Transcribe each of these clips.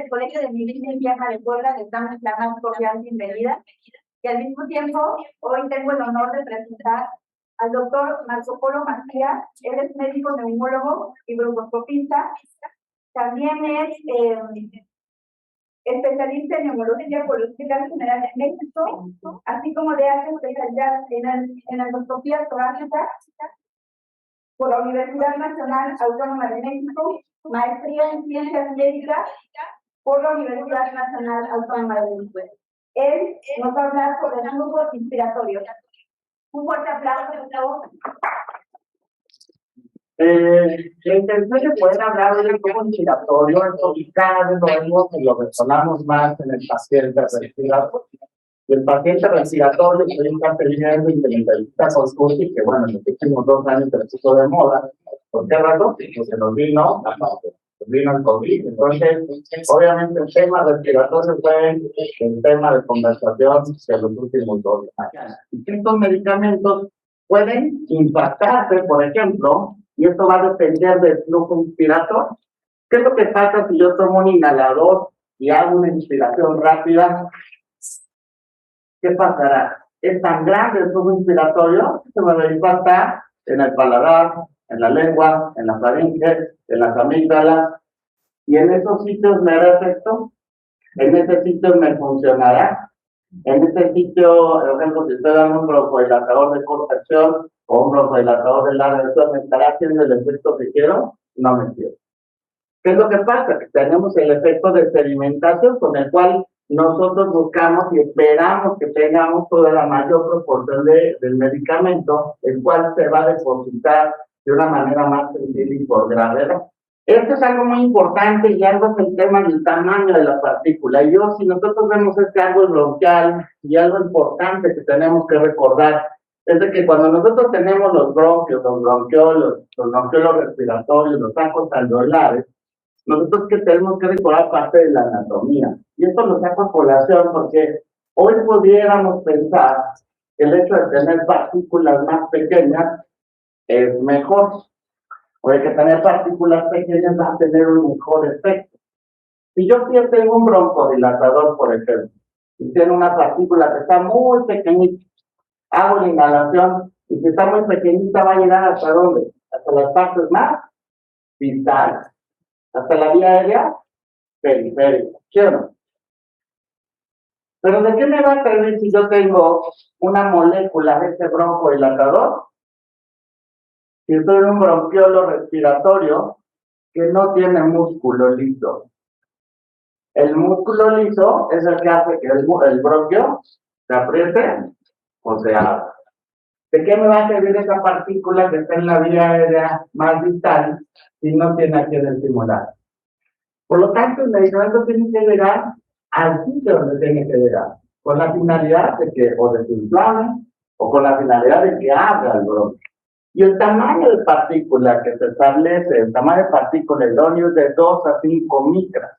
del Colegio de Medicina Interna de Puebla les damos la más cordial bienvenida. Y al mismo tiempo, hoy tengo el honor de presentar al doctor Marco Polo Macías. Él es médico neumólogo y broncoscopista. También es especialista en neumología por el Hospital General de México, así como de hace especialidad en endoscopía torácica por la Universidad Nacional Autónoma de México, maestría en Ciencias Médicas por la Universidad Nacional Autónoma de México. Él nos va a hablar sobre el flujo inspiratorio. Un fuerte aplauso, por favor. La intención de poder hablar del flujo inspiratorio es cada vez lo mencionamos más en el paciente respiratorio. Y el paciente respiratorio que está teniendo inteligencia consciente, que bueno, en los últimos 2 años se puso de moda. ¿Por qué razón? Porque se nos vino el COVID. Entonces, obviamente el tema respiratorio fue el tema de conversación de los últimos 2 años. Y estos medicamentos pueden impactarte, por ejemplo, y esto va a depender del flujo inspiratorio. ¿Qué es lo que pasa si yo tomo un inhalador y hago una inspiración rápida? ¿Qué pasará? Es tan grande el flujo inspiratorio que se me va a impactar en el paladar, en la lengua, en la faringe, en las amígdalas, y en esos sitios me hará efecto, en ese sitio me funcionará, en ese sitio, por ejemplo, si estoy dando un broncodilatador de cortación o un broncodilatador de larga duración, ¿me estará haciendo el efecto que quiero? No me quiero. ¿Qué es lo que pasa? Que tenemos el efecto de sedimentación con el cual nosotros buscamos y esperamos que tengamos toda la mayor proporción del medicamento, el cual se va a depositar de una manera más sensible y por gravedad. Esto es algo muy importante y algo es el tema del tamaño de la partícula. Y si nosotros vemos este árbol bronquial y algo importante que tenemos que recordar es de que cuando nosotros tenemos los bronquios, los bronquiolos respiratorios, los sacos alveolares, nosotros que tenemos que recordar parte de la anatomía. Y esto lo saco a colación porque hoy pudiéramos pensar que el hecho de tener partículas más pequeñas es mejor. O el que tener partículas pequeñas va a tener un mejor efecto. Si yo tengo un broncodilatador, por ejemplo, y tiene una partícula que está muy pequeñita, hago la inhalación, y si está muy pequeñita va a llegar ¿hasta dónde? Hasta las partes más vitales. Hasta la vía aérea periférica, ¿sí o no? Pero ¿de qué me va a servir si yo tengo una molécula de ese broncodilatador? Si estoy en un bronquiolo respiratorio que no tiene músculo liso. El músculo liso es el que hace que el bronquio se apriete o se abra. ¿De qué me va a servir esa partícula que está en la vía aérea más vital si no tiene a quien estimular? Por lo tanto, el medicamento tiene que llegar al sitio donde tiene que llegar, con la finalidad de que o desinflame o con la finalidad de que abra el bronquio. Y el tamaño de partícula que se establece, el tamaño de partícula idóneo es de 2 a 5 micras.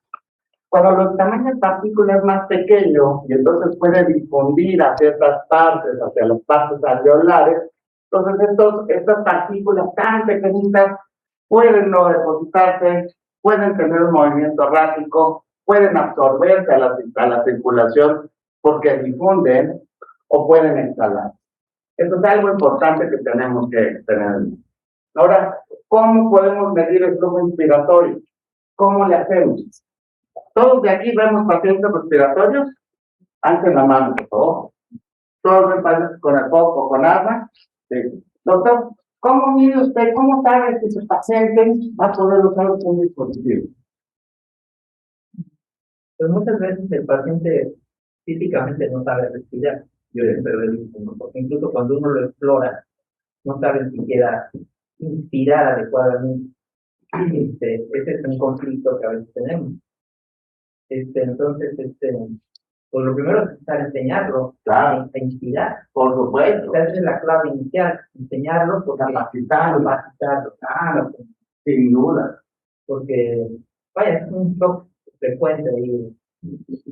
Cuando el tamaño de partícula es más pequeño y entonces puede difundir a ciertas partes, hacia las partes alveolares, entonces estas partículas tan pequeñitas pueden no depositarse, pueden tener un movimiento errático, pueden absorberse a la circulación porque difunden o pueden exhalar. Eso es algo importante que tenemos que tener. Ahora, ¿cómo podemos medir el flujo inspiratorio? ¿Cómo le hacemos? Todos de aquí vemos pacientes respiratorios. Alcen la mano, por favor. Todos ven pacientes con el foco, con asma. Sí. Doctor, ¿cómo mide usted, cómo sabe si su paciente va a poder usar un dispositivo? Pues muchas veces el paciente físicamente no sabe respirar. Yo siempre lo digo, porque incluso cuando uno lo explora, no sabe siquiera inspirar adecuadamente. Ese es un conflicto que a veces tenemos. Entonces, pues lo primero es enseñarlo a inspirar. Por supuesto. Esa es la clave inicial, enseñarlo, capacitarlo, claro, sin duda. Porque, vaya, es un shock frecuente y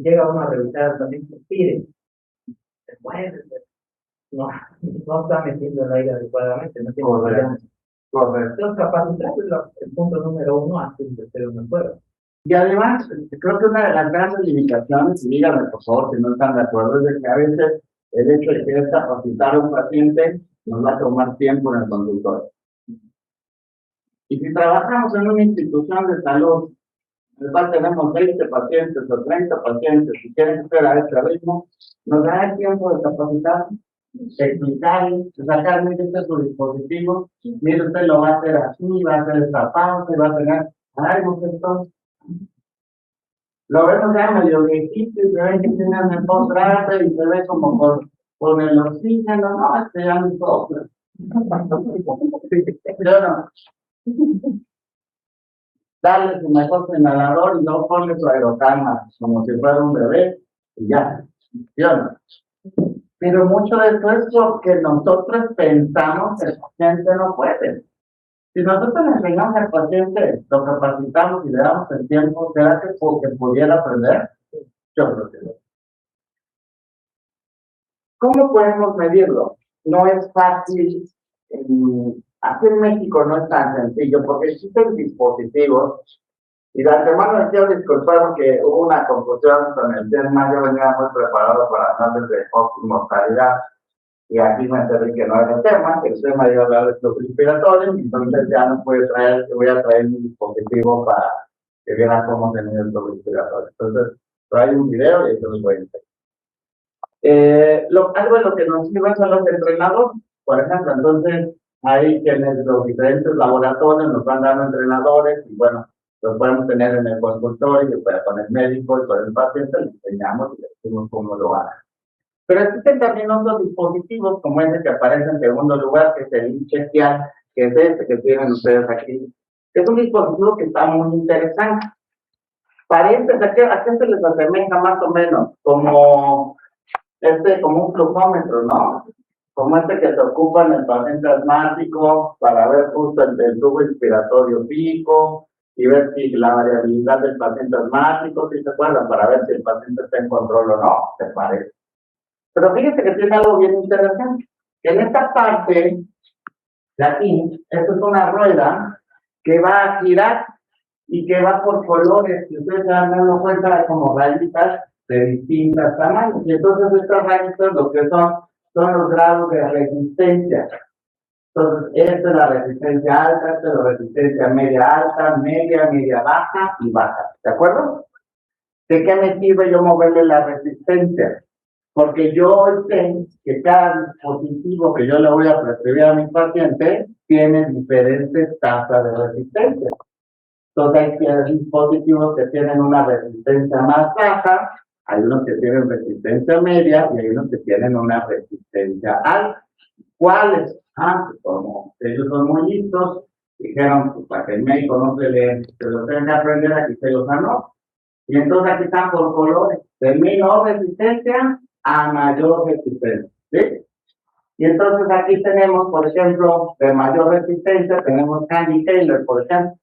llega uno a revisar también se inspire, se mueve, no está metiendo el aire adecuadamente, no tiene Correcto. Entonces, capacitar es el punto número 1 antes de hacer una prueba. Y además, creo que una de las grandes limitaciones, y díganme por favor si no están de acuerdo, es de que a veces el hecho de querer capacitar a un paciente nos va a tomar tiempo en el consultorio. Y si trabajamos en una institución de salud, en la cual tenemos 20 pacientes o 30 pacientes que quieren hacer a este ritmo, nos da el tiempo de capacitar, de explicarles, de sacar, mire, este es su dispositivo, mire, usted lo va a hacer así, va a hacer esta pausa, va a tener algo que esto. Lo vemos ya medio viejito y se ve que tiene el posgrado y se ve como con el oxígeno, no, ya no sopla. Yo no. Darle su mejor inhalador y no ponle su aerocalma, como si fuera un bebé, y ya. Yo no. Pero mucho de esto es porque nosotros pensamos que el paciente no puede. Si nosotros le enseñamos al paciente, lo capacitamos y le damos el tiempo, ¿será que porque pudiera aprender? Yo creo que no. ¿Cómo podemos medirlo? No es fácil. Aquí en México no es tan sencillo porque existen dispositivos. Y de antemano quiero disculpar porque hubo una confusión con el tema. Yo venía muy preparado para hablar de mortalidad. Y aquí me enteré que no era el tema iba a hablar de los respiratorios, entonces ya no voy a traer mi dispositivo para que vean cómo se miden los respiratorios. Entonces, trae un video y eso lo voy a enseñar. Algo de lo que nos sirve son los entrenadores, por ejemplo, entonces hay quienes los diferentes laboratorios nos van dando entrenadores y bueno, los podemos tener en el consultorio, con el médico y con el paciente, le enseñamos y le decimos cómo lo hagan. Pero existen también otros dispositivos, como ese que aparece en segundo lugar, que es el InChequeal, que es este que tienen ustedes aquí. Es un dispositivo que está muy interesante. Parientes, ¿a qué se les asemeja más o menos? Como un flujómetro, ¿no? Como que se ocupa en el paciente asmático para ver justo el tubo respiratorio pico y ver si la variabilidad del paciente asmático, si se acuerdan, para ver si el paciente está en control o no, se parece. Pero fíjense que tiene algo bien interesante. En esta parte de aquí, esto es una rueda que va a girar y que va por colores. Si ustedes se dan cuenta, como rayitas de distintos tamaños. Y entonces estas rayitas lo que son los grados de resistencia. Entonces, esta es la resistencia alta, esta es la resistencia media alta, media baja y baja. ¿De acuerdo? ¿De qué me sirve yo moverle la resistencia? Porque yo sé que cada dispositivo que yo le voy a prescribir a mi paciente tiene diferentes tasas de resistencia. Entonces hay dispositivos que tienen una resistencia más baja, hay unos que tienen resistencia media y hay unos que tienen una resistencia alta. ¿Cuáles? Como ellos son muy listos, dijeron, pues para que el médico no se lo tenga que aprender, aquí se los anotó. Y entonces aquí están por colores, de menor resistencia a mayor resistencia, ¿sí? Y entonces aquí tenemos, por ejemplo, de mayor resistencia, tenemos Handy Taylor, por ejemplo.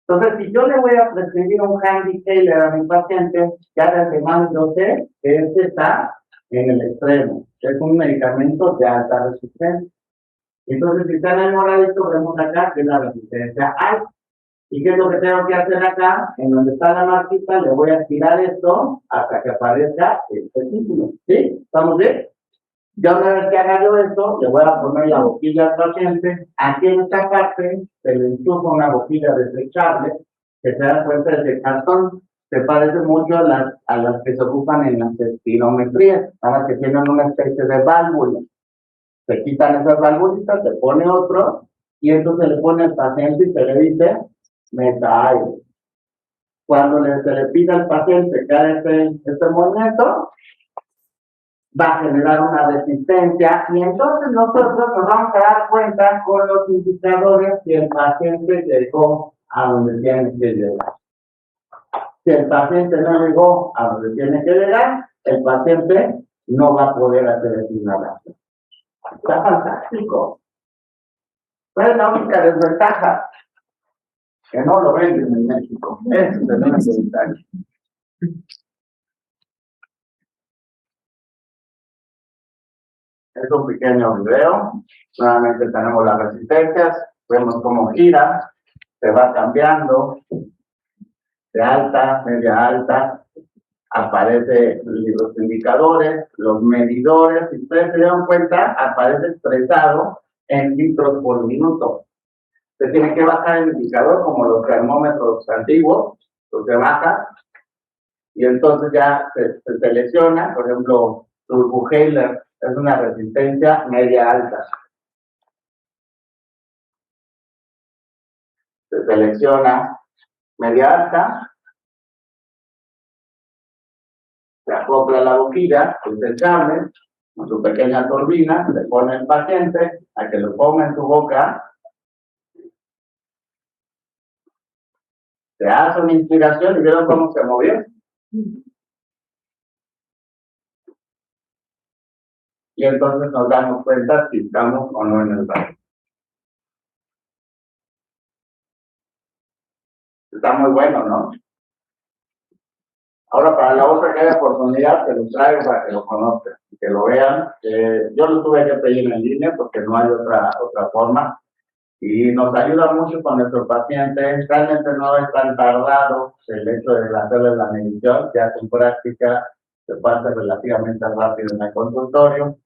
Entonces, si yo le voy a prescribir un Handy Taylor a mi paciente, ya de antemano yo sé que este está en el extremo, que es un medicamento de alta resistencia. Entonces, si está en el moradito, vemos acá que es la resistencia alta. ¿Y qué es lo que tengo que hacer acá? En donde está la marquita, le voy a girar esto hasta que aparezca este título. ¿Sí? ¿Estamos bien? Ya una vez que haga yo esto, le voy a poner la boquilla al paciente. Aquí en esta parte se le enchufa una boquilla desechable, que se da cuenta de cartón. Se parece mucho a las que se ocupan en las espirometrías, a las que tienen una especie de válvula. Se quitan esas válvulitas, se pone otro, y entonces se le pone al paciente y se le dice, meta aire. Cuando se le pida al paciente que haga este movimiento, va a generar una resistencia y entonces nosotros nos vamos a dar cuenta con los indicadores que el paciente llegó a donde tiene que llegar. Si el paciente no llegó a donde tiene que llegar, el paciente no va a poder hacer esa inhalación. Está fantástico. ¿Cuál es la única desventaja? Que no lo venden en México. Eso es el único detalle. Es un pequeño video. Nuevamente tenemos las resistencias. Vemos cómo gira. Se va cambiando. de alta, media alta, aparece los indicadores, los medidores, si ustedes se dan cuenta, aparece expresado en litros por minuto. Se tiene que bajar el indicador como los termómetros antiguos, los se baja, y entonces ya se selecciona, por ejemplo, Turbo-Heiler es una resistencia media alta. Se selecciona media alta, se acopla la boquilla, es desechable, con su pequeña turbina, le pone el paciente a que lo ponga en su boca, se hace una inspiración y vieron cómo se movió. Y entonces nos damos cuenta si estamos o no en el baño. Está muy bueno, ¿no? Ahora, para la otra que haya oportunidad, te lo traigo para que lo conozcan, que lo vean. Yo lo tuve que pedir en línea porque no hay otra forma. Y nos ayuda mucho con nuestros pacientes. Realmente no es tan tardado el hecho de hacerles la medición, ya con práctica se pasa relativamente rápido en el consultorio.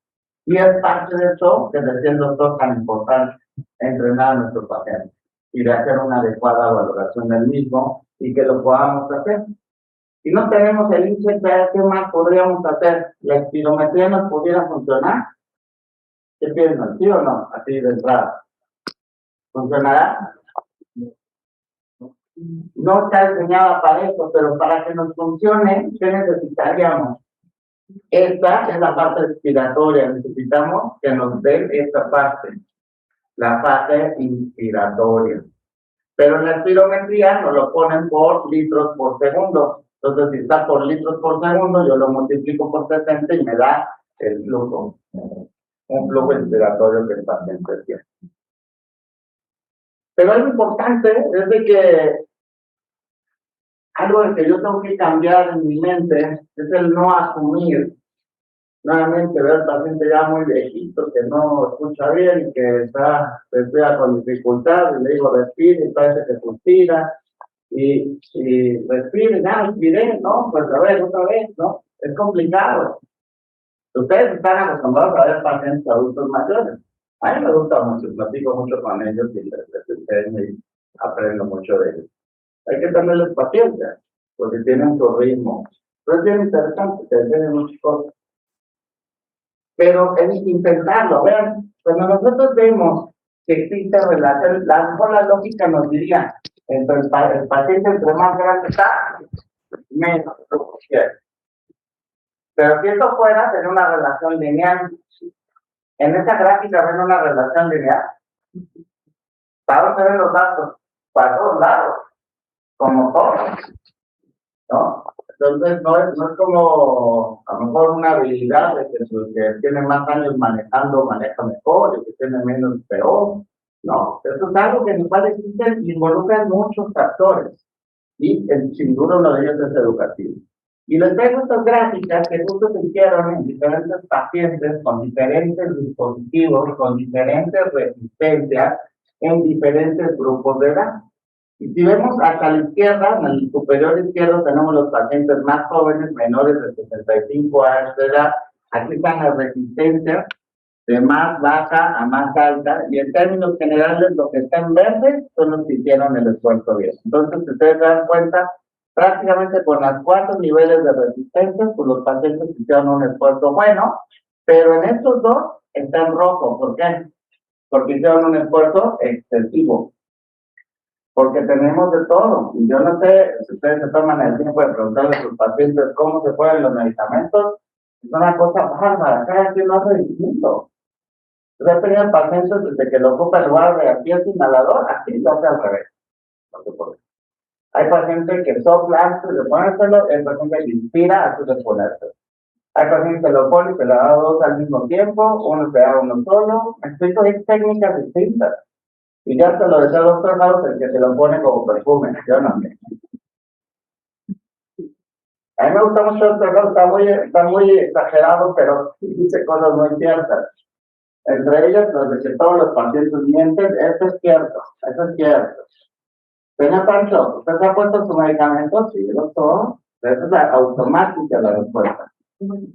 Y es parte de eso que decía el doctor tan importante, entrenar a nuestros pacientes y de hacer una adecuada valoración del mismo y que lo podamos hacer. Si no tenemos el índice, ¿qué más podríamos hacer? ¿La espirometría nos pudiera funcionar? ¿Qué piensan? ¿Sí o no? Así de entrada. ¿Funcionará? No está diseñada para eso, pero para que nos funcione, ¿qué necesitaríamos? Esta es la parte respiratoria. Necesitamos que nos den esta parte, la parte inspiratoria. Pero en la espirometría nos lo ponen por litros por segundo. Entonces, si está por litros por segundo, yo lo multiplico por 60 y me da el flujo, un flujo inspiratorio que el paciente tiene. Pero algo importante es de que algo que yo tengo que cambiar en mi mente es el no asumir. Nuevamente veo al paciente ya muy viejito, que no escucha bien y que respira con dificultad, y le digo respire y parece que suspira. Y respire, ya respiré, ¿no? Pues a ver, otra vez, ¿no? Es complicado. Ustedes están acostumbrados a ver pacientes adultos mayores. A mí me gusta mucho, platico mucho con ellos y les enseño y aprendo mucho de ellos. Hay que tenerles paciencia, porque tienen su ritmo. Pero es bien interesante, te enseñan muchas cosas. Pero es intentarlo, vean, cuando nosotros vemos que existe relación, la lógica nos diría, entre el paciente entre más grande está, menos flujo quiere. Pero si esto fuera, sería una relación lineal. En esta gráfica ven una relación lineal. ¿Para dónde ven los datos? Para todos lados, como todos, ¿no? Entonces no es como a lo mejor una habilidad de que el que tiene más años manejando maneja mejor, el que tiene menos peor. No, eso es algo que nos va a decir que involucra muchos factores y sin duda uno de ellos es educativo. Y les traigo estas gráficas que justo se hicieron en diferentes pacientes con diferentes dispositivos, con diferentes resistencias en diferentes grupos de edad. Y si vemos hasta la izquierda, en el superior izquierdo tenemos los pacientes más jóvenes, menores de 65 años de edad. Aquí están las resistencias de más baja a más alta, y en términos generales lo que está en verde son los que hicieron el esfuerzo bien. Entonces, si ustedes se dan cuenta, prácticamente con los 4 niveles de resistencia, pues los pacientes hicieron un esfuerzo bueno, pero en estos dos está en rojo. ¿Por qué? Porque hicieron un esfuerzo excesivo. Porque tenemos de todo. Y yo no sé si ustedes se toman el tiempo de preguntarle a sus pacientes cómo se ponen los medicamentos. Es una cosa bárbara, cada quien lo hace distinto. Yo he tenido pacientes desde que lo ocupa el lugar de aquí es inhalador, así lo hace al revés. No sé por qué. Hay pacientes que soplan antes de ponérselo, el paciente que inspira antes de ponérselo. Hay pacientes que lo ponen y se lo da 2 al mismo tiempo, uno se da uno solo. Explico, hay técnicas distintas. Y ya se lo decía el doctor House, el que se lo pone como perfume, yo no. A mí me gusta mucho el doctor House, está muy exagerado, pero dice cosas muy ciertas. Entre ellas, los de que todos los pacientes mienten, eso es cierto, eso es cierto. Señor Pancho, ¿usted se ha puesto su medicamento? Sí, doctor. Esa es la automática la respuesta. Entonces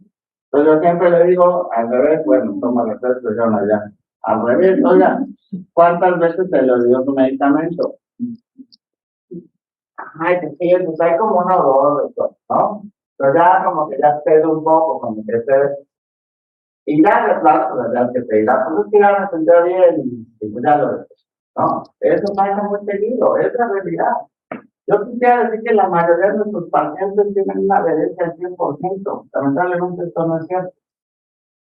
yo siempre le digo, al revés, bueno, toma la expresión allá. Al revés, oiga, ¿cuántas veces se le dio su medicamento? Ay, que sí, pues hay como uno o dos, doctor, ¿no? Pero ya como que ya cede un poco, como que cede. Y ya de plano, pues ya que te dirá, pues es que ya me senté bien y pues ya lo dejo, ¿no? Eso pasa muy seguido, es la realidad. Yo quisiera decir que la mayoría de nuestros pacientes tienen una adherencia al 100%. Lamentablemente esto no es cierto.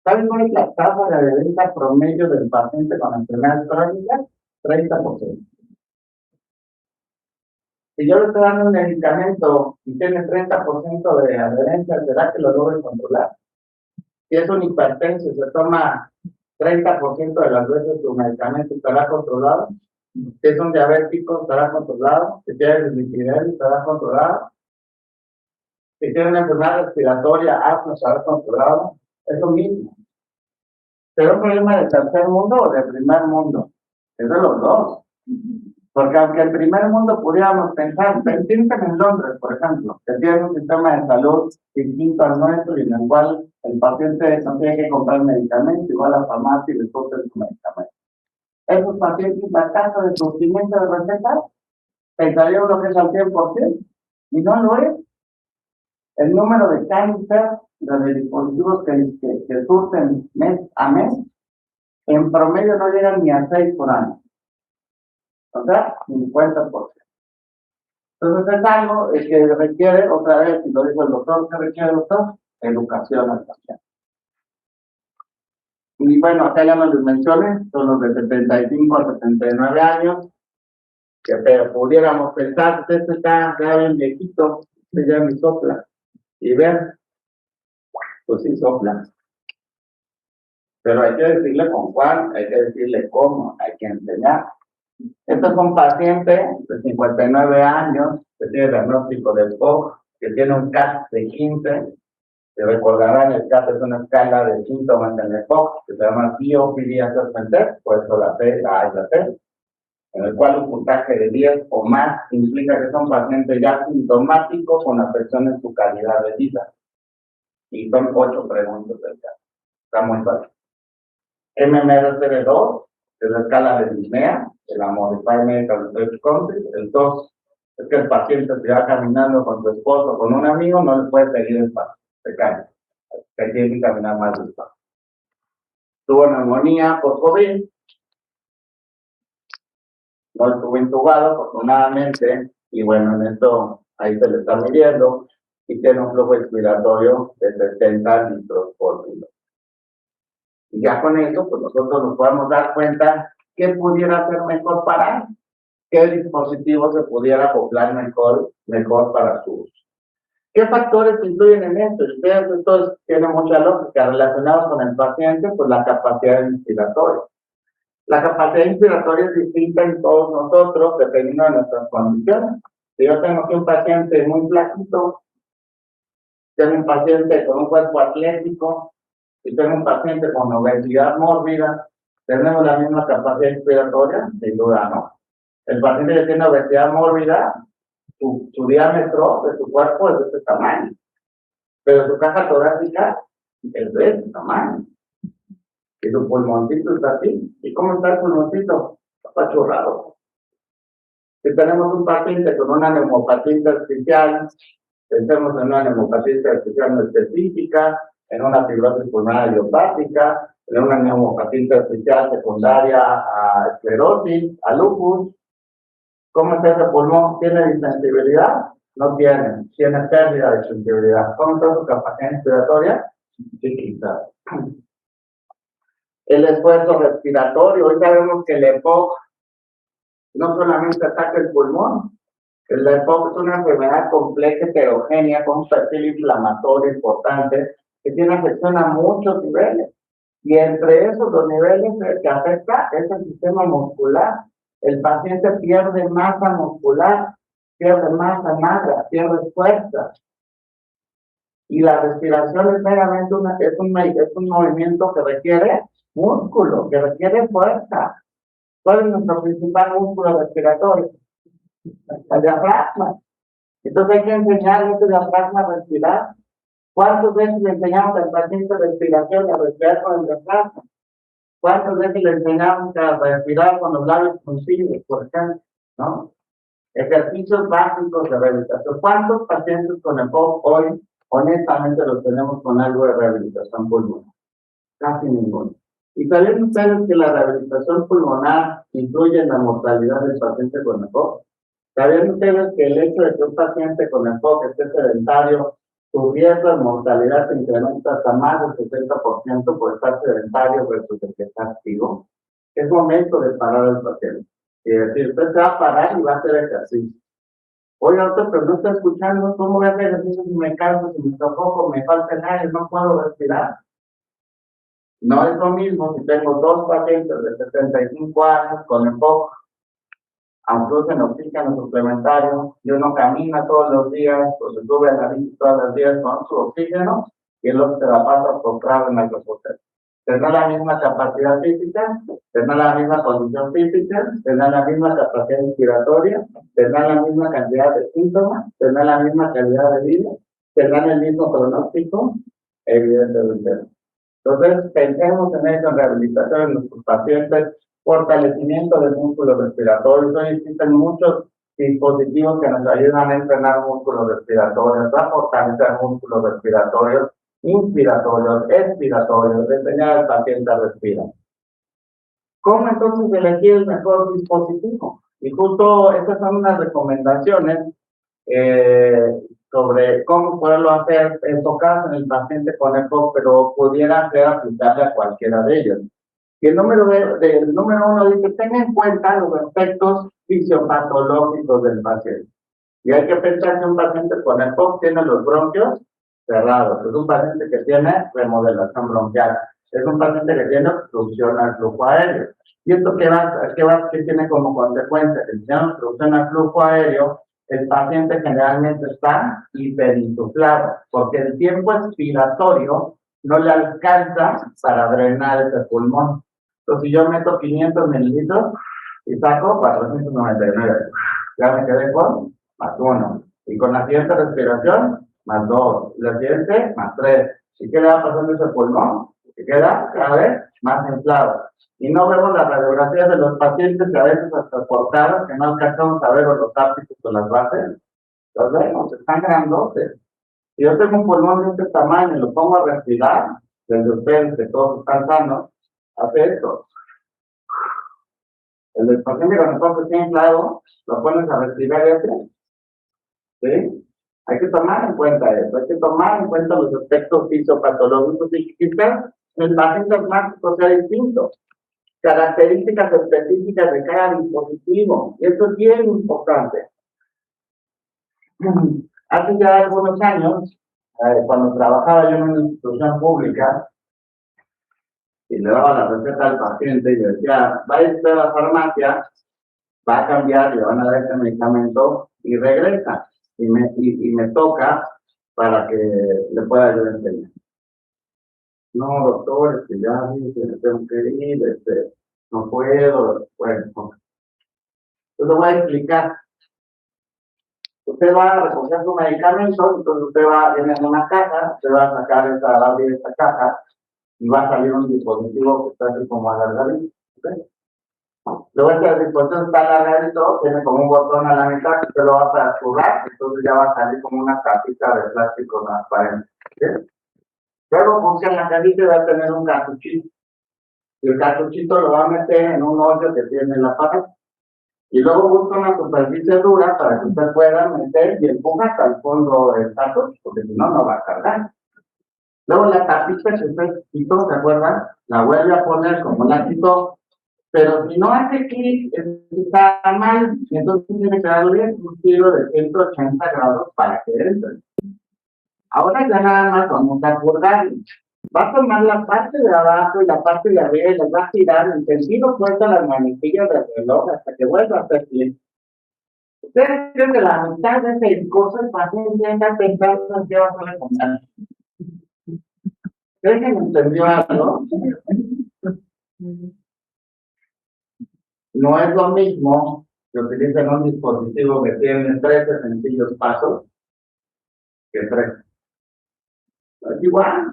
¿Saben cuál es la tasa de adherencia promedio del paciente con enfermedades crónicas? 30%. Si yo le estoy dando un medicamento y tiene 30% de adherencia, ¿será que lo logro controlar? Si es un hipertenso y se toma 30% de las veces su medicamento, ¿estará controlado? Si es un diabético, ¿estará controlado? Si tiene liquidez, ¿estará controlado? Si tiene una enfermedad respiratoria, asma, ¿estará controlado? Es lo mismo. ¿Será un problema de tercer mundo o de primer mundo? Es de los dos. Porque aunque en primer mundo pudiéramos pensar, piensen en Londres, por ejemplo, que tiene un sistema de salud distinto al nuestro y en el cual el paciente no tiene que comprar medicamentos, igual a la farmacia y le surten su medicamento. Esos pacientes, la tasa de surtimiento de recetas, pensaría uno que es al 100%, y no lo es. El número de cáncer de dispositivos que surten mes a mes, en promedio no llegan ni a 6 por año. O sea, 50%. Entonces es algo que requiere, otra vez, y lo dijo el doctor, ¿qué requiere el doctor? Educación al paciente. Y bueno, acá ya no les mencioné, son los de 75 a 79 años, que pudiéramos pensar, este está ya bien viejito, este ya me sopla, y ver, pues sí sopla. Pero hay que decirle con cuál, hay que decirle cómo, hay que enseñar. Este es un paciente de 59 años que tiene diagnóstico de POC, que tiene un CAT de 15. Se recordarán, el CAT es una escala de síntomas en el POC que se llama Biofilia Assessment Test, por eso la C, la A y la C, en el cual un puntaje de 10 o más implica que son pacientes ya sintomáticos con afección en su calidad de vida. Y son 8 preguntas del CAT. Está muy fácil. MMRCB2, que es la escala de Disnea, de la Modified Medical Research Council. El 2 es que el paciente se va caminando con su esposo o con un amigo, no le puede seguir el paso, se cae. Se tiene que caminar más despacio. Tuvo neumonía por COVID, no estuvo intubado, afortunadamente, y bueno, en esto ahí se le está midiendo, y tiene un flujo expiratorio de 70 litros por minuto. Y ya con eso, pues nosotros nos podemos dar cuenta qué pudiera ser mejor para él, qué dispositivo se pudiera acoplar mejor para su uso. ¿Qué factores influyen en esto? Esto tiene mucha lógica. Relacionados con el paciente, pues la capacidad inspiratoria. La capacidad inspiratoria es distinta en todos nosotros, dependiendo de nuestras condiciones. Si yo tengo aquí un paciente muy flaquito, tengo un paciente con un cuerpo atlético, si tengo un paciente con obesidad mórbida, ¿tenemos la misma capacidad inspiratoria? Sin duda no. El paciente que tiene obesidad mórbida, su diámetro de su cuerpo es de este tamaño, pero su caja torácica es de este tamaño. Y su pulmoncito está así. ¿Y cómo está el pulmoncito? Está apachurrado. Si tenemos un paciente con una neumopatía intersticial, pensemos en una neumopatía intersticial no específica, en una fibrosis pulmonar idiopática, en una neumopatía intersticial secundaria a esclerosis, a lupus. ¿Cómo está ese pulmón? ¿Tiene disensibilidad? No tiene. Tiene pérdida de sensibilidad. ¿Cómo está su capacidad inspiratoria? Chiquita. El esfuerzo respiratorio. Hoy sabemos que el EPOC no solamente ataca el pulmón. El EPOC es una enfermedad compleja, heterogénea, con un perfil inflamatorio importante, que tiene afección a muchos niveles. Y entre esos los niveles que afecta es el sistema muscular. El paciente pierde masa muscular, pierde masa magra, pierde fuerza. Y la respiración es meramente es un movimiento que requiere músculo, que requiere fuerza. ¿Cuál es nuestro principal músculo respiratorio? El diafragma. Entonces hay que enseñarle ese diafragma a respirar. ¿Cuántas veces le enseñamos al paciente respiración a respirar con el diafragma? ¿Cuántas veces le enseñamos a respirar con los labios fruncidos, por ejemplo? ¿No? Ejercicios básicos de rehabilitación. ¿Cuántos pacientes con EPOC hoy, honestamente, los tenemos con algo de rehabilitación pulmonar? Casi ninguno. ¿Y sabían ustedes que la rehabilitación pulmonar influye en la mortalidad del paciente con EPOC? ¿Sabían ustedes que el hecho de que un paciente con EPOC esté sedentario, su riesgo de mortalidad se incrementa hasta más del 60% por estar sedentario versus el que está activo? Es momento de parar al paciente. Y decir, usted se va a parar y va a hacer ejercicio. Oye, doctor, pero no está escuchando, ¿cómo voy a hacer ejercicio si me canso, si me sofoco, me falta el aire, no puedo respirar? No es lo mismo si tengo dos pacientes de 75 años con EPOC, aunque usen oxígeno suplementario, y uno camina todos los días, o se sube a la bici todos los días con su oxígeno, y el otro se la pasa postrado en el reposo. Tendrá la misma capacidad física, tendrá la misma condición física, tendrá la misma capacidad inspiratoria, tendrá la misma cantidad de síntomas, tendrá la misma calidad de vida, tendrán el mismo pronóstico, evidentemente. Entonces, pensemos en eso, en rehabilitación de nuestros pacientes, fortalecimiento del músculo respiratorio. Hoy existen muchos dispositivos que nos ayudan a entrenar músculos respiratorios, a fortalecer músculos respiratorios, inspiratorios, expiratorios, de enseñar al paciente a respirar. ¿Cómo entonces elegir el mejor dispositivo? Y justo estas son unas recomendaciones sobre cómo poderlo hacer enfocadas en el paciente con EPOC, pero pudiera ser aplicable a cualquiera de ellos. Y el número uno dice, tenga en cuenta los aspectos fisiopatológicos del paciente. Y hay que pensar que un paciente con EPOC tiene los bronquios cerrados. Es un paciente que tiene remodelación bronquial. Es un paciente que tiene obstrucción al flujo aéreo. ¿Y esto qué tiene como consecuencia? Que si tiene obstrucción al flujo aéreo, el paciente generalmente está hiperinsuflado, porque el tiempo expiratorio no le alcanza para drenar ese pulmón. Entonces, si yo meto 500 mililitros y saco 499, ya me quedé con más 1. Y con la siguiente respiración, más 2. Y la siguiente, más 3. ¿Y qué le va pasando a ese pulmón? Se queda cada vez más inflado. Y no vemos las radiografías de los pacientes que a veces hasta cortadas, que no alcanzamos a ver los ápices o las bases. Los vemos, están grandotes. Si yo tengo un pulmón de este tamaño y lo pongo a respirar, desde ustedes que todos están sanos, hace esto. El paciente con el cuerpo está inflado, lo pones a respirar y hace. ¿Sí? Hay que tomar en cuenta eso, hay que tomar en cuenta los aspectos fisiopatológicos y quizás el paciente asmático sea distinto. Características específicas de cada dispositivo. Y eso es bien importante. Hace ya algunos años, cuando trabajaba yo en una institución pública, y le daba la receta al paciente y le decía, vaya usted a la farmacia, va a cambiar, le van a dar este medicamento y regresa. Y me toca para que le pueda yo enseñar. No, doctor, ya dice, tengo que ir, no puedo, bueno. Entonces voy a explicar. Usted va a recoger su medicamento, entonces usted viene en una caja, usted va a sacar va a abrir esta caja y va a salir un dispositivo que está así como alargadito. ¿Okay? Luego este dispositivo está alargadito, tiene como un botón a la mitad que usted lo va a fracturar, entonces ya va a salir como una cajita de plástico transparente. ¿Okay? Luego funciona la cajita y va a tener un cartuchito. Y el cartuchito lo va a meter en un hoyo que tiene en la pared. Y luego busca una superficie dura para que usted pueda meter y empuja hasta el fondo del cartucho, porque si no, no va a cargar. Luego la tapita que usted quitó, ¿se acuerdan? La vuelve a poner como la quitó, pero si no hace clic, está mal, y entonces tiene que darle un giro de 180 grados para que entre. Ahora ya nada más vamos a colgar. Va a tomar la parte de abajo y la parte de arriba y las va a girar en sentido opuesto a las manecillas del reloj hasta que vuelva a hacer clic. Ustedes creen que la mitad de ese discurso el paciente está pensando en qué va a hacer con él. ¿Creen que me entendió algo? No es lo mismo que utilizan un dispositivo que tiene 13 sencillos pasos que 3. Es igual.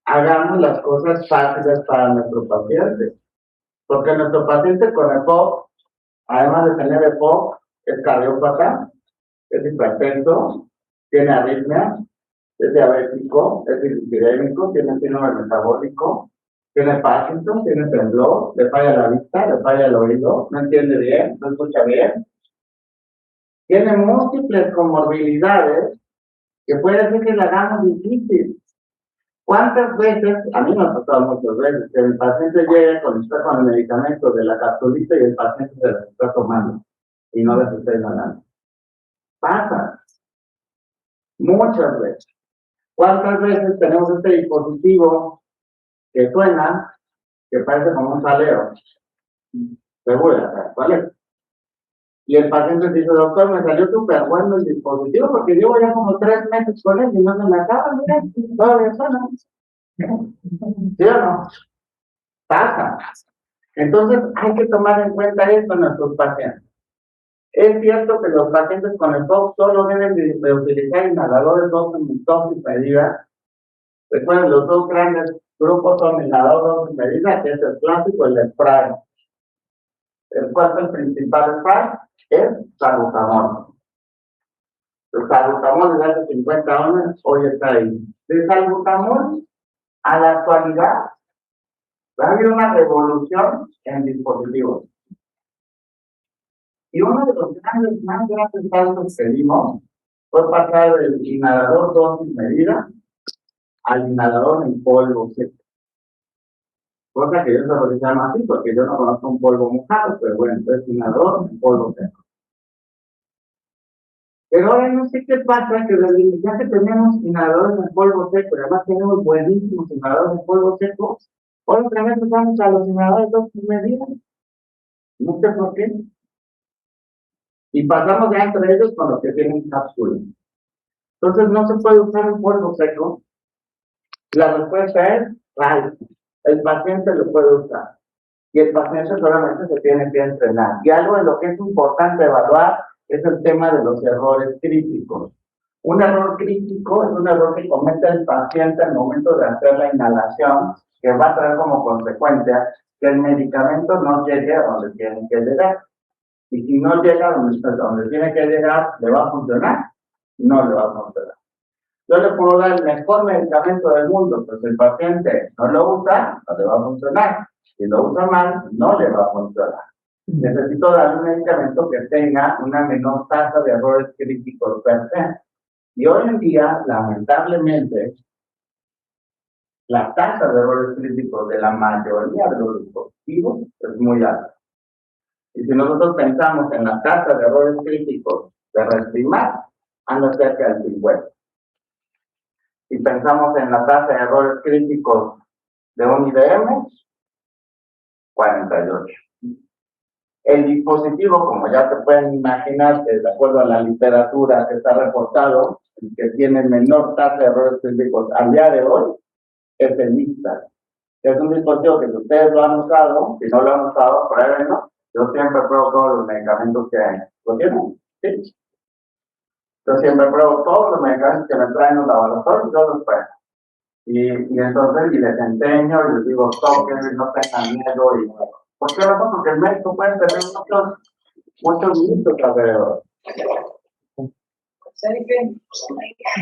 Hagamos las cosas fáciles para nuestro paciente. Porque nuestro paciente con EPOC, además de tener EPOC, es cardiópata, es hipertenso, tiene arritmia, es diabético, es dislipidémico, tiene síndrome metabólico, tiene Parkinson, tiene temblor, le falla la vista, le falla el oído, no entiende bien, no escucha bien. Tiene múltiples comorbilidades que puede hacer que la hagamos difícil. ¿Cuántas veces, a mí me ha pasado muchas veces, que el paciente llega está con el medicamento de la capsulita y el paciente se la está tomando y no les está inhalando? Pasa. Muchas veces. ¿Cuántas veces tenemos este dispositivo que suena, que parece como un salero? Seguro, ¿cuál es? Y el paciente dice, doctor, me salió súper bueno el dispositivo porque llevo ya como 3 meses con él y no se me acaba, mira, todavía suena. ¿Sí o no? Pasa. Entonces hay que tomar en cuenta esto en nuestros pacientes. Es cierto que los pacientes con EPOC solo deben de utilizar inhaladores dosis medida. Recuerden, los dos grandes grupos son inhaladores dosis medida, que es el clásico y el spray. ¿Cuál es el principal spray? Es salbutamol. El salbutamol desde hace 50 años hoy está ahí. De salbutamol a la actualidad ha habido una revolución en dispositivos. Y uno de los más grandes pasos que dimos fue pasar del inhalador dosis medida al inhalador en polvo seco. Cosa que yo se lo llamo así porque yo no conozco un polvo mojado, pero bueno, es inhalador en polvo seco. Pero ahora no sé qué pasa, que ya que tenemos inhaladores en polvo seco, y además tenemos buenísimos inhaladores en polvo seco, ahora otra vez vamos a los inhaladores dosis medida. No sé por qué. Y pasamos ya entre ellos con los que tienen cápsula. Entonces no se puede usar un polvo seco. La respuesta es right. El paciente lo puede usar. Y el paciente solamente se tiene que entrenar. Y algo de lo que es importante evaluar es el tema de los errores críticos. Un error crítico es un error que comete el paciente al momento de hacer la inhalación, que va a traer como consecuencia que el medicamento no llegue a donde tiene que llegar. Y si no llega a donde tiene que llegar, ¿le va a funcionar? No le va a funcionar. Yo le puedo dar el mejor medicamento del mundo, pero si el paciente no lo usa, no le va a funcionar. Si lo usa mal, no le va a funcionar. Necesito dar un medicamento que tenga una menor tasa de errores críticos per se. Y hoy en día, lamentablemente, la tasa de errores críticos de la mayoría de los dispositivos es muy alta. Y si nosotros pensamos en la tasa de errores críticos de Respimat, anda cerca del 50. Si pensamos en la tasa de errores críticos de un IBM, 48. El dispositivo, como ya se pueden imaginar, que de acuerdo a la literatura que está reportado, el que tiene menor tasa de errores críticos al día de hoy, es el ISA. Es un dispositivo que si ustedes lo han usado, si no lo han usado, pruébenlo. Yo siempre pruebo todos los medicamentos que hay. ¿Lo tienen? Sí. Yo siempre pruebo todos los medicamentos que me traen los laboratorios, yo los pruebo. Y entonces les enseño y les digo, toquen, no tengan miedo. Y, ¿por qué no? Porque el médico puede tener muchos mitos alrededor.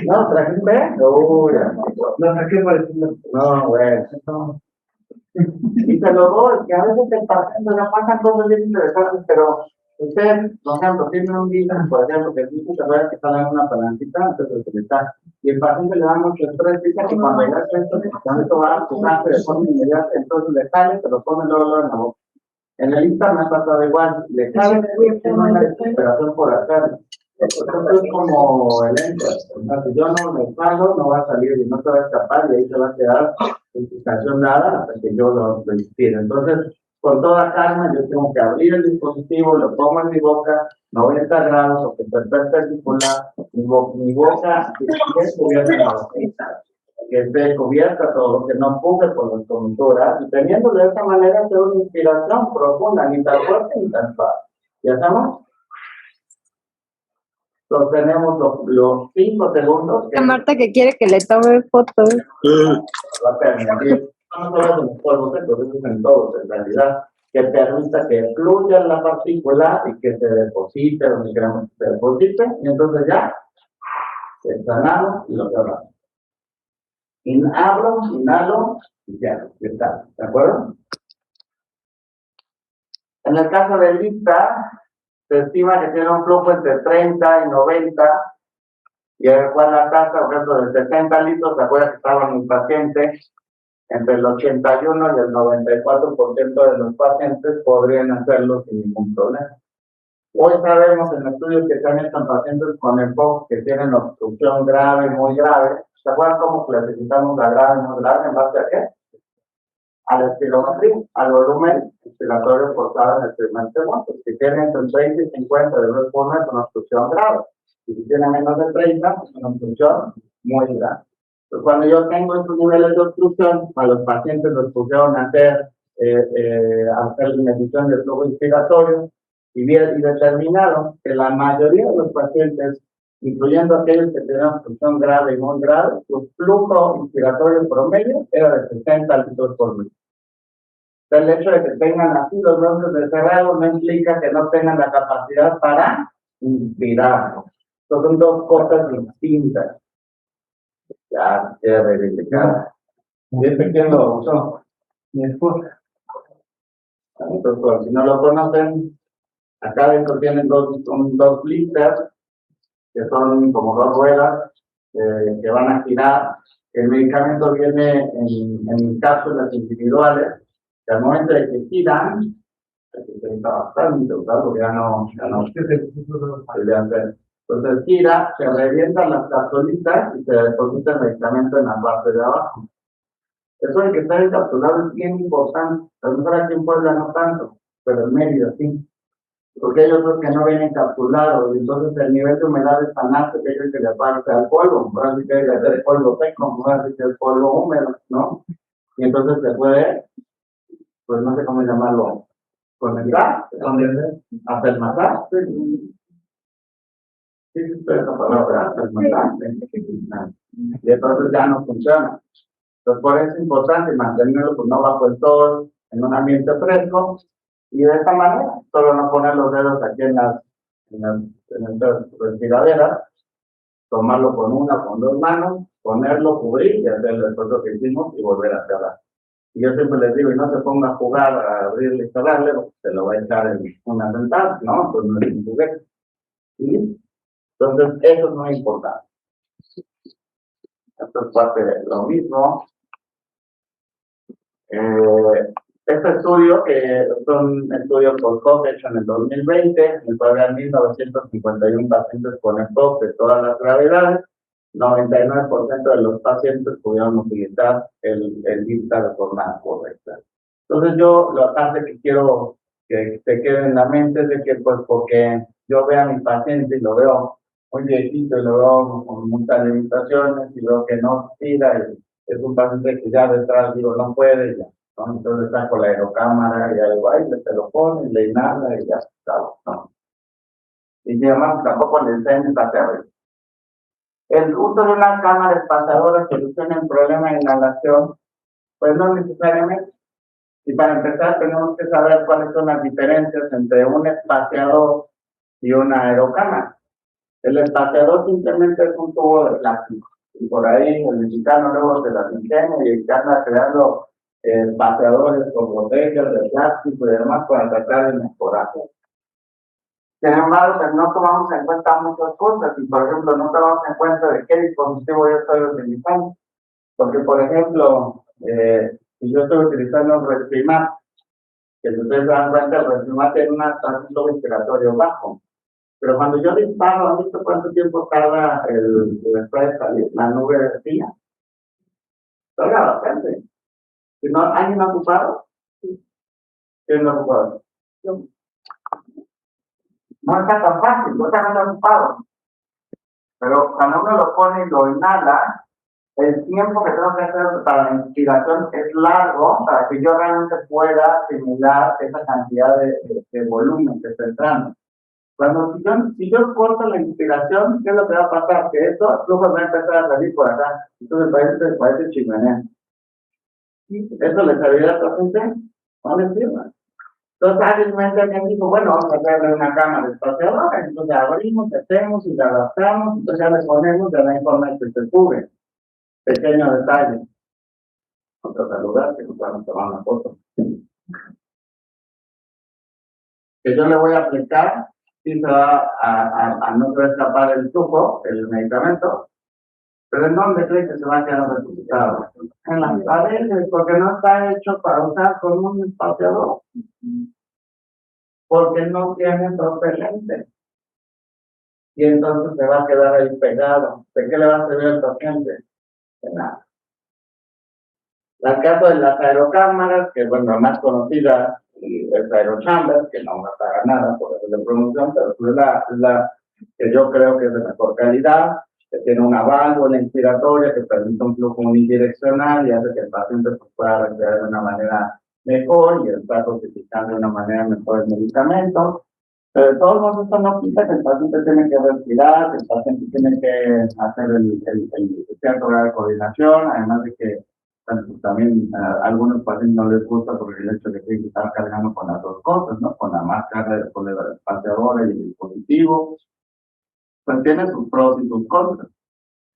No, trajiste. Uy, no saqué por decirlo. No, güey. No. Y se lo doy, que a veces el paciente no pasan cosas bien interesantes, pero ustedes, por ejemplo, tienen un día, por ejemplo, que dice que están en una palancita antes de utilizar, y el paciente le da mucho estrés, dice que cuando ya esto va a fugarse de forma inmediata, entonces le sale, se lo pone luego en la boca. En el Insta me ha pasado igual, le sale, tiene una desesperación por hacerlo. Entonces es como el ente, si yo no me salgo, no va a salir y no se va a escapar y ahí se va a quedar en situación nada hasta que yo lo inspire. Entonces, con toda calma, yo tengo que abrir el dispositivo, lo pongo en mi boca, 90 grados, o que perpendicular, mi boca es cubierta de la boquita. que esté cubierta todo, que no puje por las comisura, y teniendo de esa manera hacer una inspiración profunda, ni tan fuerte ni tan suave. ¿Ya estamos? Entonces tenemos los 5 segundos. A Marta que quiere que le tome fotos. La permeabilidad, no solo en los polvos secos, eso es en todos, en realidad, que permita que fluya la partícula y que se deposite donde queramos que se deposite, y entonces ya, exhalamos y lo cerramos. Inhalo, y ya está, ¿de acuerdo? En el caso de lista, se estima que tiene un flujo entre 30 y 90, y el cual la tasa, por ejemplo, de 70 litros, ¿se acuerdan que estaba mi paciente? Entre el 81 y el 94% de los pacientes podrían hacerlo sin ningún problema. Hoy sabemos en estudios que se han hecho en pacientes con EPOC que tienen obstrucción grave, muy grave. ¿Se acuerdan cómo clasificamos la grave y muy grave en base a qué? A la espirometría, al volumen respiratorio forzado en el primer segundo. Si tienen entre 30 y 50 de los pulmones, es una obstrucción grave. Y si tienen menos de 30, es una obstrucción muy grave. Pues cuando yo tengo estos niveles de obstrucción, a los pacientes los pusieron a hacer medición de flujo inspiratorio y determinaron que la mayoría de los pacientes, incluyendo aquellos que tenían obstrucción grave y muy grave, su flujo inspiratorio promedio era de 60 litros por minuto. El hecho de que tengan así los bronquios cerrados no implica que no tengan la capacidad para inspirar. Son dos cosas distintas. Ya, queda verificada. ¿Y este quién lo usó? Mi esposa. Entonces, pues, si no lo conocen, acá dentro tienen dos blisters, que son como dos ruedas que van a girar. El medicamento viene en cápsulas individuales, que al momento de que giran, se está bastante usado, porque ya no. Entonces gira, se revientan las capsulitas y se deposita el medicamento en la parte de abajo. Eso de que está encapsulado es bien importante. A lo mejor aquí en Puebla no tanto, pero en Mérida sí. Porque hay otros que no vienen encapsulados, y entonces el nivel de humedad es tan alto que es que le parte al polvo. Por así que es polvo seco, por así que es polvo húmedo, ¿no? Y entonces se puede, pues no sé cómo llamarlo, condensar, hacer masaje. Sí, esa palabra, y entonces ya no funciona. Entonces, por eso es importante mantenerlo pues, no bajo el sol, en un ambiente fresco, y de esta manera, solo no poner los dedos aquí en estas respiraderas, tomarlo con una, con dos manos, ponerlo, cubrir y hacer el esfuerzo que hicimos y volver a cerrar. Y yo siempre les digo, y no se ponga a jugar, a abrirle y cerrarle, porque se lo va a echar en una sentada, ¿no? Entonces no es un juguete. ¿Sí? Entonces, eso es muy importante. Esto es parte de lo mismo. Este estudio, que son estudios post-hoc hecho en el 2020, en el cual habían 1.951 pacientes con EPOC de todas las gravedades, 99% de los pacientes pudieron utilizar el IPTA de forma correcta. Entonces yo, la parte que quiero que se quede en la mente es de que, pues, porque yo veo a mi paciente y lo veo muy viejito y lo veo con muchas limitaciones y veo que no tira y es un paciente que ya detrás digo no puede ya, ¿no? Entonces saco la aerocámara y algo ahí, se lo pone, le inhala y ya está, ¿no? Y además tampoco le enseño a hacer. El uso de una cámara espaciadora soluciona el problema de inhalación, pues no necesariamente. Y para empezar tenemos que saber cuáles son las diferencias entre un espaciador y una aerocámara. El espaciador simplemente es un tubo de plástico. Y por ahí el mexicano luego se las ingenia y anda creando espaciadores con botellas de plástico y demás para tratar de mejorar. Sin embargo, pues no tomamos en cuenta muchas cosas y, por ejemplo, no tomamos en cuenta de qué dispositivo yo estoy utilizando. Porque, por ejemplo, si yo estoy utilizando un Respimat, que si ustedes se dan cuenta, el Respimat tiene un flujo respiratorio bajo. Pero cuando yo disparo, ¿han visto cuánto tiempo tarda después de salir la nube de espina? Tarda bastante. Si no, ¿alguien ha ocupado? ¿Quién no ha ocupado? No está tan fácil, no está tan ocupado. Pero cuando uno lo pone y lo inhala, el tiempo que tengo que hacer para la inspiración es largo para que yo realmente pueda asimilar esa cantidad de volumen que está entrando. Si yo corto la inspiración, ¿qué es lo que va a pasar? Que estos flujos van a empezar a salir por acá. Entonces parece chimenea. ¿Eso les serviría a la gente? No les sirve. Entonces hábilmente alguien dijo, bueno, vamos a hacerle una cámara espaciadora, entonces abrimos, hacemos y la adaptamos, entonces ya le ponemos de la forma que se sube. Pequeño detalle. Otro saludar, que nos vamos a tomar una foto. Que yo le voy a aplicar, si se va a no se va a escapar el flujo, el medicamento, pero ¿en dónde cree que se va a quedar resultado? En las paredes, porque no está hecho para usar con un espaciador. Porque no tiene propelente. Y entonces se va a quedar ahí pegado. ¿De qué le va a servir al paciente? De nada. El caso de las aerocámaras, que bueno, la más conocida es Aerochamber, que no me paga nada por eso de promoción, pero es la que yo creo que es de mejor calidad, que tiene una válvula inspiratoria que permite un flujo unidireccional y hace que el paciente pueda respirar de una manera mejor y está dosificando de una manera mejor el medicamento. Pero de todos modos, esto no quita que el paciente tiene que respirar, que el paciente tiene que hacer el cierto grado de coordinación, además de que también a algunos pacientes no les gusta por el hecho de que tienen que estar cargando con las dos cosas, ¿no? Con la máscara, con el espaciador y el dispositivo. Pues tiene sus pros y sus contras.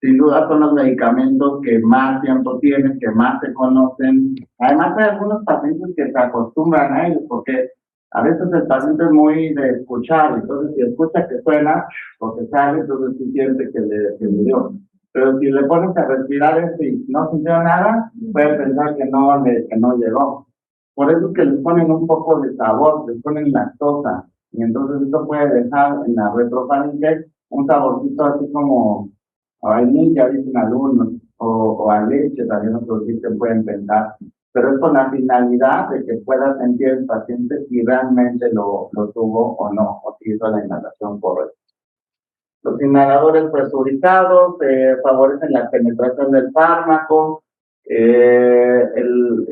Sin duda son los medicamentos que más tiempo tienen, que más se conocen. Además hay algunos pacientes que se acostumbran a ellos, porque a veces el paciente es muy de escuchar, entonces si escucha que suena, porque sale, entonces sí siente que le dio. Pero si le pones a respirar y no sintió nada, puede pensar que no llegó. Por eso es que les ponen un poco de sabor, les ponen lactosa, y entonces eso puede dejar en la retrofaringe un saborcito así como a vainilla, dicen algunos, o a leche, también otros dicen, pueden pensar. Pero es con la finalidad de que pueda sentir el paciente si realmente lo tuvo o no, o si hizo la inhalación correcta. Los inhaladores presurizados favorecen la penetración del fármaco.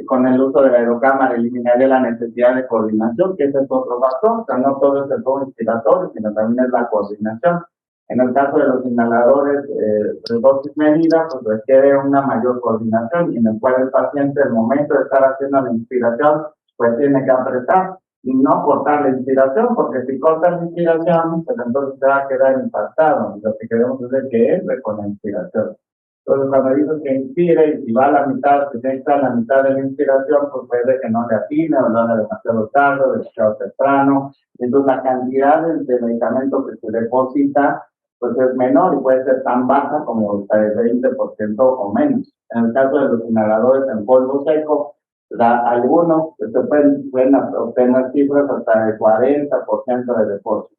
Con el uso de la aerocámara eliminaría la necesidad de coordinación, que ese es otro factor. O sea, no todo es el flujo inspiratorio, sino también es la coordinación. En el caso de los inhaladores de dosis medida, pues requiere una mayor coordinación y en el cual el paciente, al momento de estar haciendo la inspiración, pues tiene que apretar y no cortar la inspiración, porque si corta la inspiración, pues entonces se va a quedar impactado. Y lo que queremos es que entre con la inspiración. Entonces, cuando dices que inspire y si va a la mitad, si está a la mitad de la inspiración, pues puede que no le atine o lo haga demasiado tarde, demasiado temprano. Entonces, la cantidad de medicamento que se deposita pues es menor y puede ser tan baja como hasta el 20% o menos. En el caso de los inhaladores en polvo seco, algunos se pueden obtener cifras hasta el 40% de depósito.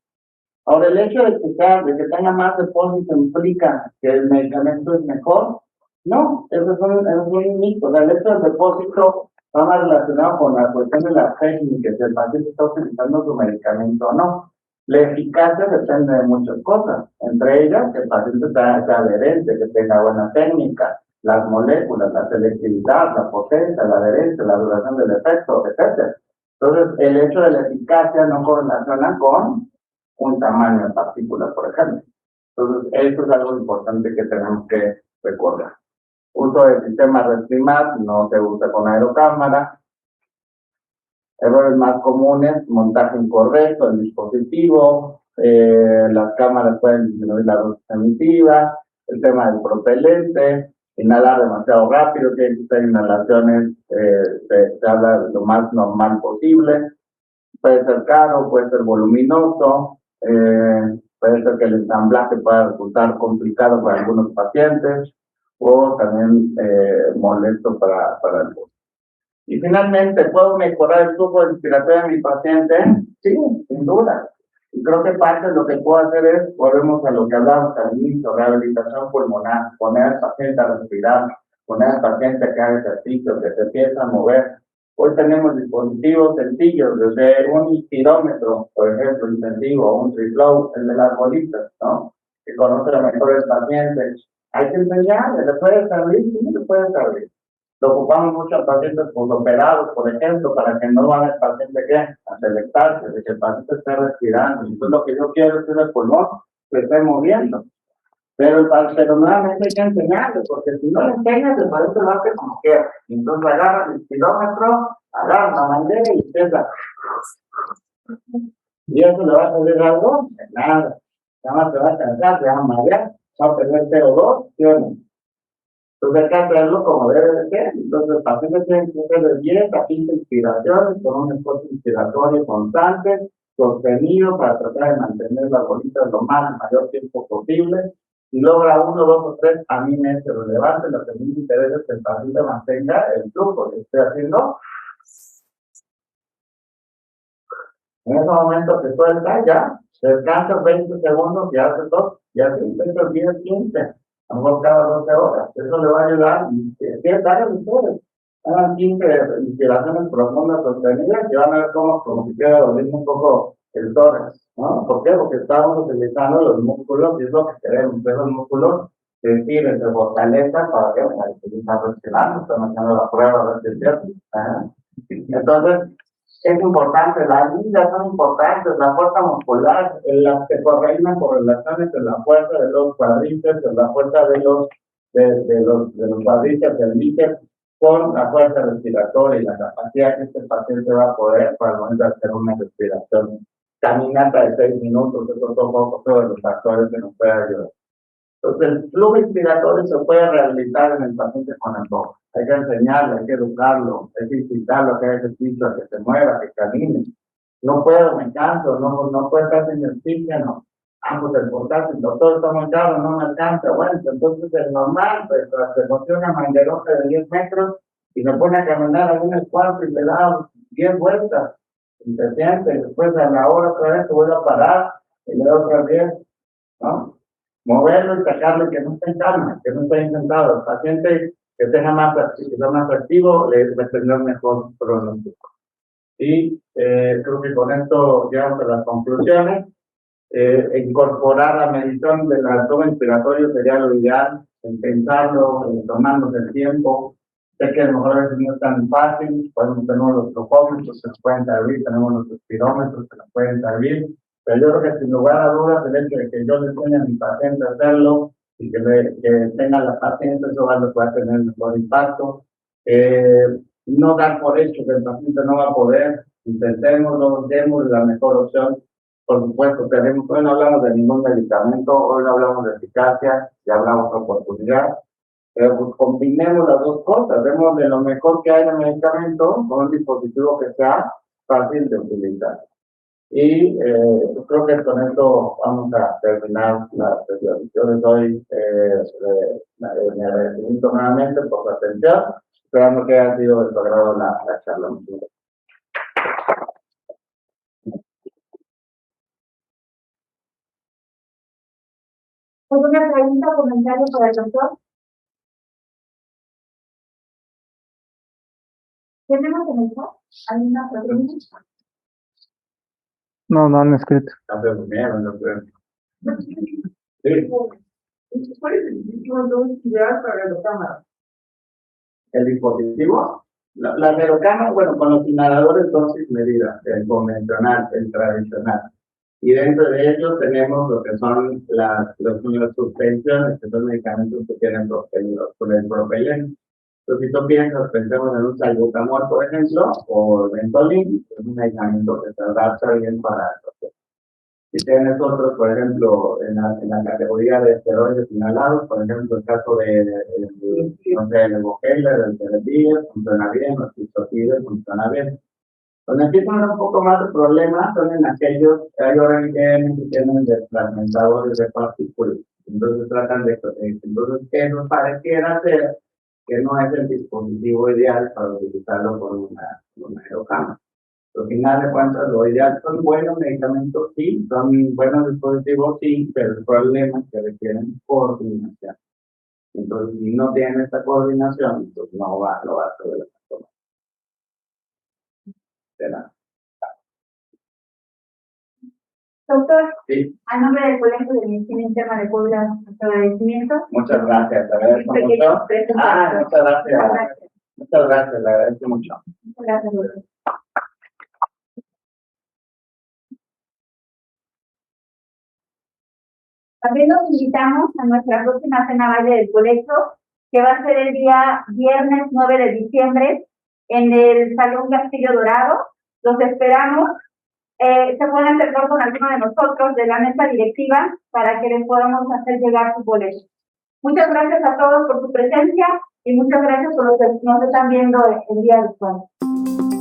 Ahora, el hecho de que tenga más depósito implica que el medicamento es mejor. No, eso es un mito. O sea, el hecho del depósito va más relacionado con la cuestión de las técnicas, si el paciente está utilizando su medicamento o no. La eficacia depende de muchas cosas, entre ellas que el paciente sea adherente, que tenga buena técnica, las moléculas, la selectividad, la potencia, la adherencia, la duración del efecto, etc. Entonces, el hecho de la eficacia no correlaciona con un tamaño de partículas, por ejemplo. Entonces, esto es algo importante que tenemos que recordar. Uso del sistema Respimat no se usa con aerocámara. Errores más comunes: montaje incorrecto del dispositivo, las cámaras pueden disminuir la dosis emitiva, el tema del propelente, inhalar demasiado rápido, tienen que ser inhalaciones, se habla de lo más normal posible, puede ser caro, puede ser voluminoso, puede ser que el ensamblaje pueda resultar complicado para algunos pacientes o también molesto para el uso. Y finalmente, ¿puedo mejorar el flujo respiratorio de mi paciente? Sí, sin duda. Y creo que parte de lo que puedo hacer es, volvemos a lo que hablamos al inicio, rehabilitación pulmonar, poner al paciente a respirar, poner al paciente a que haga ejercicio, que se empiece a mover. Hoy tenemos dispositivos sencillos, desde un inspirómetro, por ejemplo, intensivo, o un triflow, el de las bolitas, ¿no? Que conoce mejor el paciente, Hay que enseñarle, le puede servir, sí, le puede servir. Lo ocupamos mucho a pacientes operados, por ejemplo, para que no vaya el paciente que a selectarse, de que el paciente esté respirando. Entonces lo que yo quiero es que el pulmón se esté moviendo. Pero nuevamente hay que enseñarle, porque si no le enseñas, el paciente lo hace como quiera. Entonces agarra el kilómetro, agarra la bandera y empieza. Y eso le va a salir algo, nada. Nada más te va a cansar, te va a marear, va a perder CO2, ¿sí o no? Entonces hay que hacerlo como debe de ser. Entonces el paciente tiene que hacer de 10 a 15 inspiraciones con un esfuerzo inspiratorio constante, sostenido para tratar de mantener la bolita lo más, el mayor tiempo posible. Si logra 1, 2 o 3, a mí me es relevante. Lo que a mí me interesa es que el paciente mantenga el flujo que estoy haciendo. En ese momento que suelta, ya, descansa 20 segundos y hace 2, ya se intenta 10, 15, a lo mejor cada 12 horas. Eso le va a ayudar y si hagan ustedes. Hagan 15 inspiraciones profundas sostenidas y van a ver como si quiera abrir un poco el tórax, ¿no? ¿Por qué? Porque estamos utilizando los músculos y es lo que queremos, esos músculos se estiren, se fortalezan para que están respirando, están haciendo la prueba, a ver si es cierto. Entonces, es importante, las ligas son importantes, la fuerza muscular, las que corren por relaciones en la fuerza de los cuádriceps, en la fuerza de los cuádriceps del bíceps, con la fuerza respiratoria y la capacidad que este paciente va a poder para el momento de hacer una respiración. Caminata de 6 minutos, es otro de los factores que nos puede ayudar. Entonces, el flujo inspiratorio se puede rehabilitar en el paciente con el box. Hay que enseñarle, hay que educarlo, hay que incitarlo a que haga ejercicio, a que se mueva, a que camine. No puedo, me canso, no puedo estar sin oxígeno. Pues el portátil, doctor, está muy caro, no me alcanza. Bueno, entonces es normal, pues se pone una manguerota de 10 metros y se pone a caminar ahí en el cuarto y le da 10 vueltas. Y se siente, y después a la hora otra vez se vuelve a parar y le da otra 10, ¿no? Moverlo y sacarlo, que no esté en calma, que no esté intentado. El paciente que sea más activo le va a tener mejor pronóstico. Y creo que con esto llegamos a las conclusiones. Incorporar la medición del abdomen inspiratorio sería lo ideal, en pensarlo, tomarnos el tiempo. Sé que a lo mejor a veces no es tan fácil, podemos tener los trocómetros que nos pueden servir, tenemos los espirómetros que nos pueden servir, pero yo creo que sin lugar a dudas el hecho de que yo le enseñe a mi paciente a hacerlo y que tenga la paciencia, eso va a tener mejor impacto. No dar por hecho que el paciente no va a poder, intentémoslo, demos la mejor opción. Por supuesto, hoy no hablamos de ningún medicamento, hoy no hablamos de eficacia, ya hablamos de oportunidad, pero pues combinemos las dos cosas, vemos de lo mejor que hay en el medicamento con un dispositivo que sea fácil de utilizar. Y creo que con esto vamos a terminar la sesión. Yo les doy mi agradecimiento nuevamente por su atención, esperando que haya sido de su agrado la charla. ¿Alguna pregunta o comentario para el doctor? ¿Tenemos en el chat alguna pregunta? No, no han escrito. ¿Cuál es el dispositivo ideal para la cámara? ¿El dispositivo? La neurocámara, bueno, con los inhaladores dosis medida, el convencional, el tradicional. Y dentro de ellos tenemos lo que son las suspensiones, que son medicamentos que tienen propileno. Entonces, si tú piensas, pensemos en un salbutamol, por ejemplo, o Ventolin, es un medicamento que se adapta bien para el. Si tienes otros, por ejemplo, en la categoría de esteroides inhalados, por ejemplo, el caso no sé, el Evokeller, el Telepide, funciona bien, los Tizotides funciona bien. Donde empiezan un poco más de problemas son en aquellos que hay ORMs que tienen desfragmentadores de partículas. Entonces tratan de, entonces eso pareciera ser que no es el dispositivo ideal para utilizarlo con una aerocámara. Al final de cuentas, lo ideal son buenos medicamentos, sí, son buenos dispositivos, sí, pero el problema es que requieren coordinación. Entonces, si no tienen esta coordinación, pues no lo va a hacer de la forma. De nada. Doctor, Sí, a nombre del Colegio de Medicina Interna de Puebla, nuestro agradecimiento. muchas gracias, te agradezco mucho. Muchas gracias. Muchas gracias, le agradezco mucho. Muchas gracias, doctor. También los invitamos a nuestra próxima cena baile del colegio, que va a ser el día viernes 9 de diciembre en el Salón Castillo Dorado. Los esperamos. Se pueden acercar con alguno de nosotros de la mesa directiva para que les podamos hacer llegar su boleto. Muchas gracias a todos por su presencia y muchas gracias por los que nos están viendo el día de hoy.